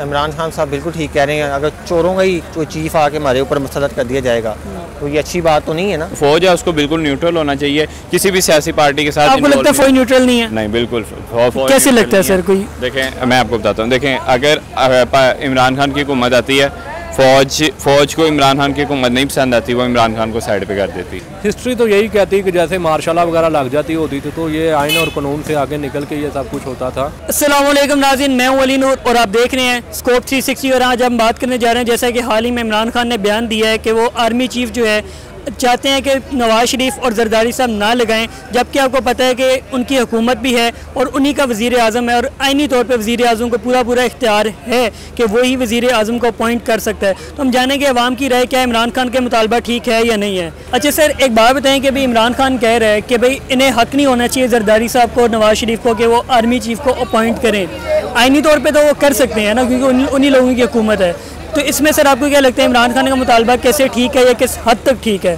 इमरान खान साहब बिल्कुल ठीक कह रहे हैं। अगर चोरों का ही कोई चीफ आके हमारे ऊपर मुसल्लत कर दिया जाएगा तो ये अच्छी बात तो नहीं है ना। फौज है उसको बिल्कुल न्यूट्रल होना चाहिए किसी भी सियासी पार्टी के साथ। आपको लगता है फौज न्यूट्रल नहीं है? नहीं, बिल्कुल। कैसे लगता है सर? कोई देखें, मैं आपको बताता हूँ। देखें, अगर इमरान खान की हुकूमत आती है, फौज को इमरान खान की हुकूमत नहीं पसंद आती, वो इमरान खान को साइड पे कर देती। हिस्ट्री तो यही कहती है कि जैसे मार्शल वगैरह लग जाती होती थी तो ये आइन और कानून से आगे निकल के ये सब कुछ होता था। अस्सलाम वालेकुम नाज़रीन, मैं हूं अली नूर और आप देख रहे हैं स्कोप 360 और आज हम बात करने जा रहे हैं जैसा कि हाल ही में इमरान खान ने बयान दिया है कि वो आर्मी चीफ जो है चाहते हैं कि नवाज शरीफ और जरदारी साहब ना लगाएं, जबकि आपको पता है कि उनकी हुकूमत भी है और उन्हीं का वज़ीर आज़म है और आइनी तौर पे वज़ीर आज़म को पूरा इख्तियार है कि वही वज़ीर आज़म को अपॉइंट कर सकता है। तो हम जानेंगे अवाम की राय क्या, इमरान खान के मुतालबा ठीक है या नहीं है। अच्छा सर, एक बात बताएं कि भाई इमरान खान कह रहे हैं कि भाई इन्हें हक़ नहीं होना चाहिए जरदारी साहब को, नवाज शरीफ को, कि वो आर्मी चीफ को अपॉइंट करें। आइनी तौर पर तो वो कर सकते हैं ना, क्योंकि उन्हीं लोगों की हुकूमत है। तो इसमें सर आपको क्या लगता है इमरान खान का मुतालबा कैसे ठीक है या किस हद तक ठीक है?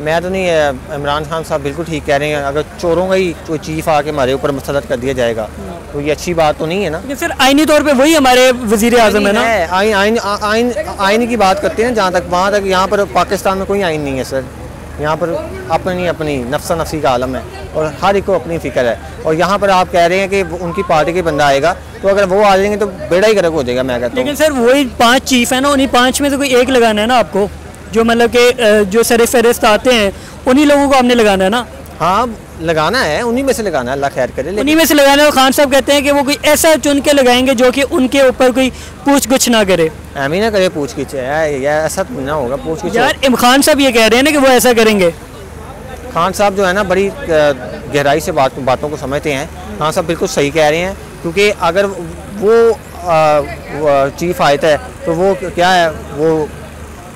मैं तो नहीं, इमरान खान साहब बिल्कुल ठीक कह रहे हैं। अगर चोरों का ही कोई चीफ आके हमारे ऊपर मुसल्लत कर दिया जाएगा तो ये अच्छी बात तो नहीं है ना। सर आइनी तौर पे वही हमारे वज़ीर आज़म है ना। आइन की बात करते हैं जहाँ तक, वहाँ तक यहाँ पर पाकिस्तान में कोई आइन नहीं है सर। यहाँ पर अपनी नफ्सा नफसी का आलम है और हर एक को अपनी फ़िक्र है। और यहाँ पर आप कह रहे हैं कि उनकी पार्टी के बंदा आएगा तो अगर वो आ जाएंगे तो बेड़ा ही गर्क हो जाएगा। मैं कहता हूँ लेकिन सर वही 5 चीफ है ना, उन्हीं 5 में से कोई एक लगाना है ना आपको, जो मतलब कि जो सर फहरिस्त आते हैं उन्हीं लोगों को हमने लगाना है ना। हाँ, लगाना है, उन्हीं में से लगाना है, अल्लाह खैर करे। उन्हीं में से लगाना है। और खान साहब कहते हैं कि वो कोई ऐसा चुन के लगाएंगे जो कि उनके ऊपर कोई पूछ गुछ ना करे। एमी ना करे पूछ गिछ, ऐसा तो ना होगा पूछ गिछ। यार खान साहब ये कह रहे हैं ना कि वो ऐसा करेंगे। खान साहब जो है ना बड़ी गहराई से बातों को समझते हैं। खान साहब बिल्कुल सही कह रहे हैं, क्योंकि अगर वो चीफ आयता है तो वो क्या है, वो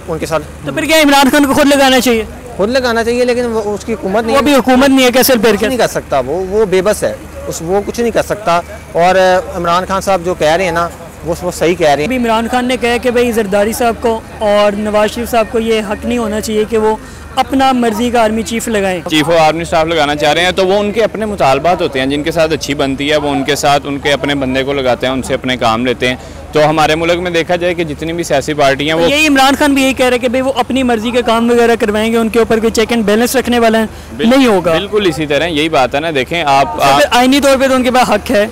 उनके साथ। तो फिर क्या इमरान खान को खुद लगाना चाहिए? खुद लगाना चाहिए, लेकिन वो उसकी हुकूमत नहीं, वो भी हुकूमत नहीं है, कैसे फिर नहीं कर सकता। वो बेबस है, वो कुछ नहीं कर सकता। और इमरान खान साहब जो कह रहे हैं ना वो सही कह रहे हैं। अभी इमरान खान ने कहा कि भाई जरदारी साहब को और नवाज शरीफ साहब को ये हक नहीं होना चाहिए कि वो अपना मर्जी का आर्मी चीफ लगाएं। चीफ ऑफ आर्मी स्टाफ लगाना चाह रहे हैं तो वो उनके अपने मुतालबात होते हैं जिनके साथ अच्छी बनती है, वो उनके साथ उनके अपने बंदे को लगाते हैं, उनसे अपने काम लेते हैं। तो हमारे मुल्क में देखा जाए कि जितनी भी सियासी पार्टियां वो यही इमरान खान भी यही कह रहे हैं कि भाई वो अपनी मर्जी के काम वगैरह करवाएंगे, उनके ऊपर कोई चेक एंड बैलेंस रखने वाला है नहीं होगा। बिल्कुल इसी तरह यही बात है ना। देखें आप आईनी तौर पर तो उनके पास हक है,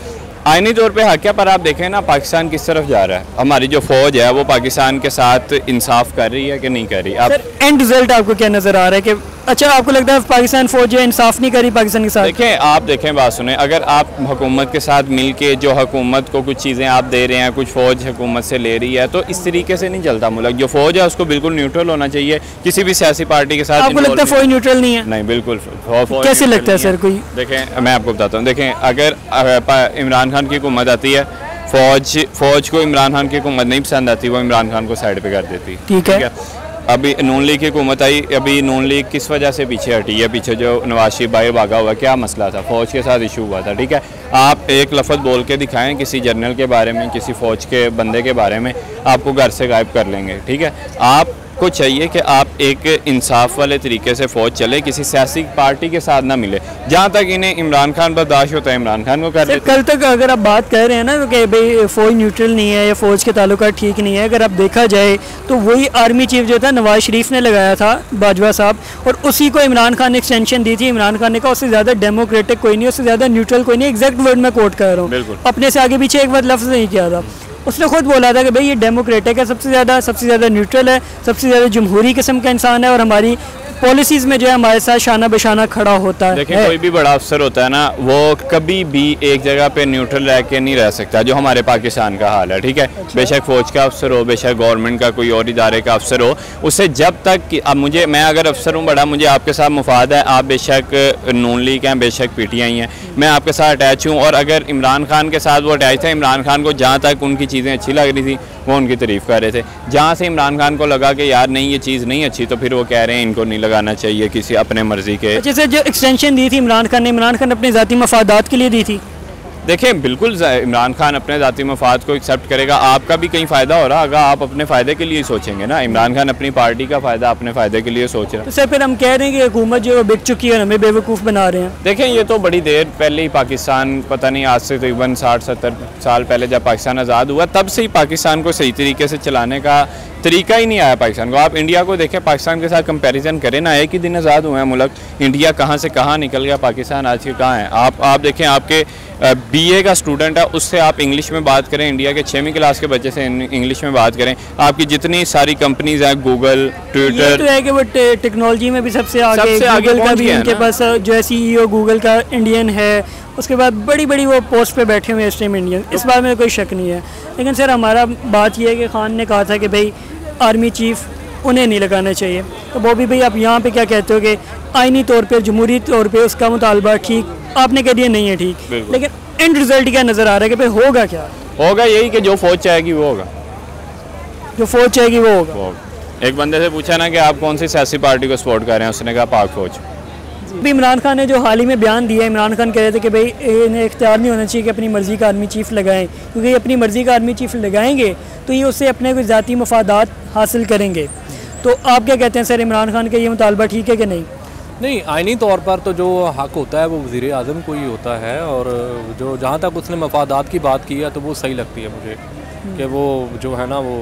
आईनी तौर पे हक है, पर आप देखें ना पाकिस्तान किस तरफ जा रहा है। हमारी जो फौज है वो पाकिस्तान के साथ इंसाफ कर रही है कि नहीं कर रही? आप एंड रिजल्ट आपको क्या नजर आ रहा है कि अच्छा आपको लगता है पाकिस्तान फौज जो इंसाफ नहीं करी पाकिस्तान के साथ? देखें, आप देखें, बात सुने, अगर आप हुकूमत के साथ मिल के जो हुकूमत को कुछ चीज़ें आप दे रहे हैं, कुछ फौज हुकूमत से ले रही है, तो इस तरीके से नहीं चलता मुल्क। जो फौज है उसको बिल्कुल न्यूट्रल होना चाहिए किसी भी सियासी पार्टी के साथ। आपको लगता है फौज न्यूट्रल नहीं है? नहीं, बिल्कुल। कैसे लगता है सर? कोई देखें, मैं आपको बताता हूँ। देखें, अगर इमरान खान की हुकूमत आती है, फौज को इमरान खान की हुकूमत नहीं पसंद आती, वो इमरान खान को साइड पे कर देती। ठीक है। अभी नून लीग की हुकूमत आई, अभी नून लीग किस वजह से पीछे हटी है? पीछे जो नवाज शरीफ भाई भागा हुआ, क्या मसला था? फौज के साथ इशू हुआ था। ठीक है, आप एक लफ्ज़ बोल के दिखाएं किसी जनरल के बारे में, किसी फौज के बंदे के बारे में, आपको घर से गायब कर लेंगे। ठीक है, आपको चाहिए कि आप एक इंसाफ वाले तरीके से फ़ौज चले, किसी सियासी पार्टी के साथ ना मिले। जहाँ तक इन्हें इमरान खान बर्दाश्त होता है इमरान खान को कर देते। कल तक अगर आप बात कर रहे हैं ना कि भाई फ़ौज न्यूट्रल नहीं है या फ़ौज के ताल्लुकात ठीक नहीं है, अगर आप देखा जाए तो वही आर्मी चीफ जो था नवाज शरीफ ने लगाया था, बाजवा साहब, और उसी को इमरान खान ने एक्सटेंशन दी थी। इमरान खान ने कहा उससे ज़्यादा डेमोक्रेटिक कोई नहीं, उससे ज़्यादा न्यूट्रल कोई नहीं। एग्जैक्ट वर्ड में कोट कर रहा हूँ, अपने से आगे पीछे एक बार लफ्ज़ नहीं किया था। उसने खुद बोला था कि भाई ये डेमोक्रेटिक है, सबसे ज़्यादा न्यूट्रल है, सबसे ज़्यादा जमहूरी किस्म का इंसान है और हमारी पॉलिसीज़ में जो है हमारे साथ शाना बशाना खड़ा होता है। देखिए, कोई भी बड़ा अफसर होता है ना, वो कभी भी एक जगह पे न्यूट्रल रह के नहीं रह सकता, जो हमारे पाकिस्तान का हाल है। ठीक है, बेशक फ़ौज का अफसर हो, बेशक गवर्नमेंट का कोई और इदारे का अफसर हो, उससे जब तक अब मैं अगर अफसर हूँ बड़ा, मुझे आपके साथ मुफाद है, आप बेशक नून लीग हैं, बेशक PTI हैं, मैं आपके साथ अटैच हूँ। और अगर इमरान खान के साथ वो अटैच था, इमरान खान को जहाँ तक उनकी चीज़ें अच्छी लग रही थी वो उनकी तारीफ़ कर रहे थे। जहाँ से इमरान खान को लगा कि यार नहीं ये चीज़ नहीं अच्छी, तो फिर वो कह रहे हैं इनको नहीं लगाना चाहिए किसी अपने मर्जी के। जैसे जो एक्सटेंशन दी थी इमरान खान ने अपने ज़ाती मफादात के लिए दी थी। देखिए बिल्कुल इमरान खान अपने ज़ाती मफाद को एक्सेप्ट करेगा, आपका भी कहीं फ़ायदा हो रहा होगा, आप अपने फ़ायदे के लिए सोचेंगे ना। इमरान खान अपनी पार्टी का फ़ायदा अपने फ़ायदे के लिए सोच रहा है। तो सर फिर हम कह रहे हैं कि हुकूमत जो बिक चुकी है, हमें बेवकूफ़ बना रहे हैं। देखें ये तो बड़ी देर पहले ही पाकिस्तान, पता नहीं आज से तकरीबन 60-70 साल पहले जब पाकिस्तान आज़ाद हुआ तब से ही पाकिस्तान को सही तरीके से चलाने का तरीका ही नहीं आया पाकिस्तान को। आप इंडिया को देखें, पाकिस्तान के साथ कंपैरिजन करें ना, एक ही दिन आज़ाद हुआ है मुल्क, इंडिया कहाँ से कहाँ निकल गया, पाकिस्तान आज के कहाँ है। आप देखें, आपके बीए का स्टूडेंट है, उससे आप इंग्लिश में बात करें, इंडिया के 6वीं क्लास के बच्चे से इंग्लिश में बात करें, आपकी जितनी सारी कंपनीज हैं, गूगल, ट्विटर, ये तो है कि वो टेक्नोलॉजी में भी सबसे आगे गूगल का भी इनके पास जो है CEO गूगल का इंडियन है, उसके बाद बड़ी बड़ी वो पोस्ट पे बैठे हुए हैं इस टाइम इंडियन, इस बारे में कोई शक नहीं है। लेकिन सर हमारा बात ये है कि खान ने कहा था कि भाई आर्मी चीफ उन्हें नहीं लगाना चाहिए, तो वो भी भाई आप यहाँ पे क्या कहते हो कि आईनी तौर पे, जमहूरी तौर पे उसका मुतालबा ठीक, आपने कह दिया नहीं है ठीक, लेकिन एंड रिजल्ट क्या नज़र आ रहा है कि भाई होगा क्या? होगा यही कि जो फौज चाहेगी वो होगा, जो फौज चाहेगी वो होगा। एक बंदे से पूछा ना कि आप कौन सी सियासी पार्टी को सपोर्ट कर रहे हैं, उसने कहा पाक फौज। भी इमरान खान ने जो हाल ही में बयान दिया, इमरान खान कह रहे थे कि भाई इन्हें इख्तियार नहीं होना चाहिए कि अपनी मर्ज़ी का आर्मी चीफ लगाएं, क्योंकि ये अपनी मर्ज़ी का आर्मी चीफ लगाएंगे तो ये उससे अपने कोई ज़ाती मफादात हासिल करेंगे। तो आप क्या कहते हैं सर, इमरान खान का ये मुतालबा ठीक है कि नहीं? नहीं, आइनी तौर पर तो जो हक़ होता है वो वज़ीर आज़म को ही होता है, और जो जहाँ तक उसने मफादात की बात की है तो वो सही लगती है मुझे कि वो जो है ना वो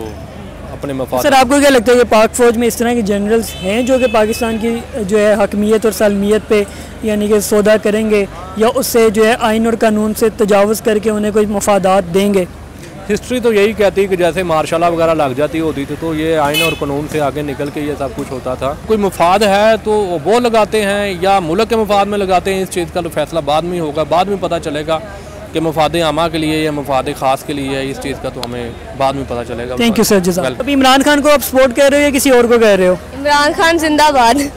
अपने मफाद। सर आपको क्या लगता है कि पाक फ़ौज में इस तरह के जनरल्स हैं जो कि पाकिस्तान की जो है हकमियत और सालमियत पे यानी कि सौदा करेंगे, या उससे जो है आइन और कानून से तजावुज़ करके उन्हें कोई मफादात देंगे? हिस्ट्री तो यही कहती है कि जैसे मार्शल वगैरह लग जाती होती थी तो ये आइन और कानून से आगे निकल के ये सब कुछ होता था। कोई मफाद है तो वो लगाते हैं या मुल्क के मफाद में लगाते हैं, इस चीज़ का तो फैसला बाद में होगा, बाद में पता चलेगा कि मफाद आमा के लिए या मफाद ख़ास के लिए है, इस चीज़ का तो हमें बाद में पता चलेगा। Thank you sir. जज़ाक। अभी इमरान खान को आप सपोर्ट कर रहे हो या किसी और को कह रहे हो? इमरान खान जिंदाबाद।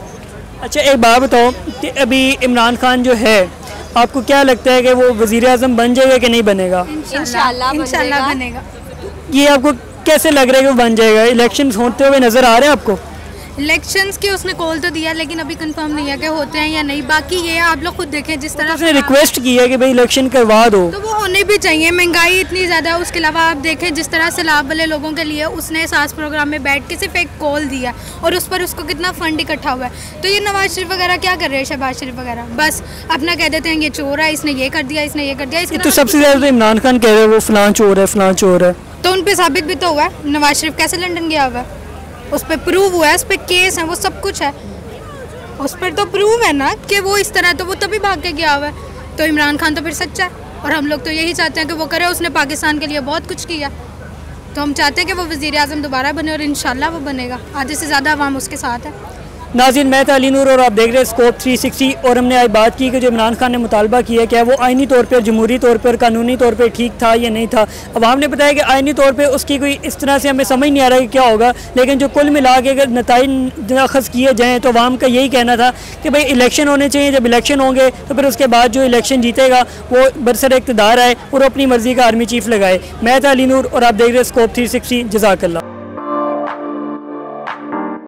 अच्छा एक बात बताओ कि अभी इमरान खान जो है, आपको क्या लगता है कि वो वज़ीर आज़म बन जाएगा कि नहीं बनेगा? इंशाल्लाह बनेगा। ये आपको कैसे लग रहा है कि वो बन जाएगा? इलेक्शन होते हुए नज़र आ रहे हैं आपको? इलेक्शंस की उसने कॉल तो दिया लेकिन अभी कंफर्म नहीं है कि होते हैं या नहीं। बाकी ये आप लोग खुद देखें जिस तरह उसने रिक्वेस्ट की है कि भाई इलेक्शन करवा दो, तो वो होने भी चाहिए। महंगाई इतनी ज़्यादा है, उसके अलावा आप देखें जिस तरह सैलाब वाले लोगों के लिए उसने सास प्रोग्राम में बैठ के सिर्फ एक कॉल दिया और उस पर उसको कितना फंड इकट्ठा हुआ है। तो ये नवाज शरीफ वगैरह क्या कर रहे हैं, शहबाज शरीफ वगैरह बस अपना कह देते हैं ये चोर है, इसने ये कर दिया, इसने ये कर दिया। तो सबसे ज़्यादा तो इमरान खान कह रहे हैं वो फलां चोर है, फलां चोर है, तो उन पर साबित भी तो हुआ है। नवाज शरीफ कैसे लंदन गया हुआ है, उस पर प्रूव हुआ है, उस पर केस है, वो सब कुछ है, उस पर तो प्रूव है ना कि वो इस तरह, तो वो तभी भाग के गया हुआ है। तो इमरान खान तो फिर सच्चा है और हम लोग तो यही चाहते हैं कि वो करे। उसने पाकिस्तान के लिए बहुत कुछ किया, तो हम चाहते हैं कि वो वज़ीर आज़म दोबारा बने और इंशाल्लाह वो बनेगा। आधे से ज़्यादा अवाम उसके साथ है। नाज़रीन मैं था अली नूर और आप देख रहे हैं स्कोप 360 और हमने आज बात की कि जो इमरान खान ने मुतालबा किया है क्या वो आइनी तौर पर, जमहूरी तौर पर, कानूनी तौर पर ठीक था या नहीं था। अब हमने बताया कि आइनी तौर पर उसकी कोई इस तरह से हमें समझ नहीं आ रहा है कि क्या होगा, लेकिन जो कुल मिला के अगर नताइज अखज़ किए जाएँ तो अवाम का यही कहना था कि भाई इलेक्शन होने चाहिए। जब इलेक्शन होंगे तो फिर उसके बाद जो इलेक्शन जीतेगा वो बरसर इक़्तिदार आए और अपनी मर्ज़ी का आर्मी चीफ लगाए। मैं था अली नूर और आप देख रहे हैं स्कोप 360। जज़ाकल्लाह।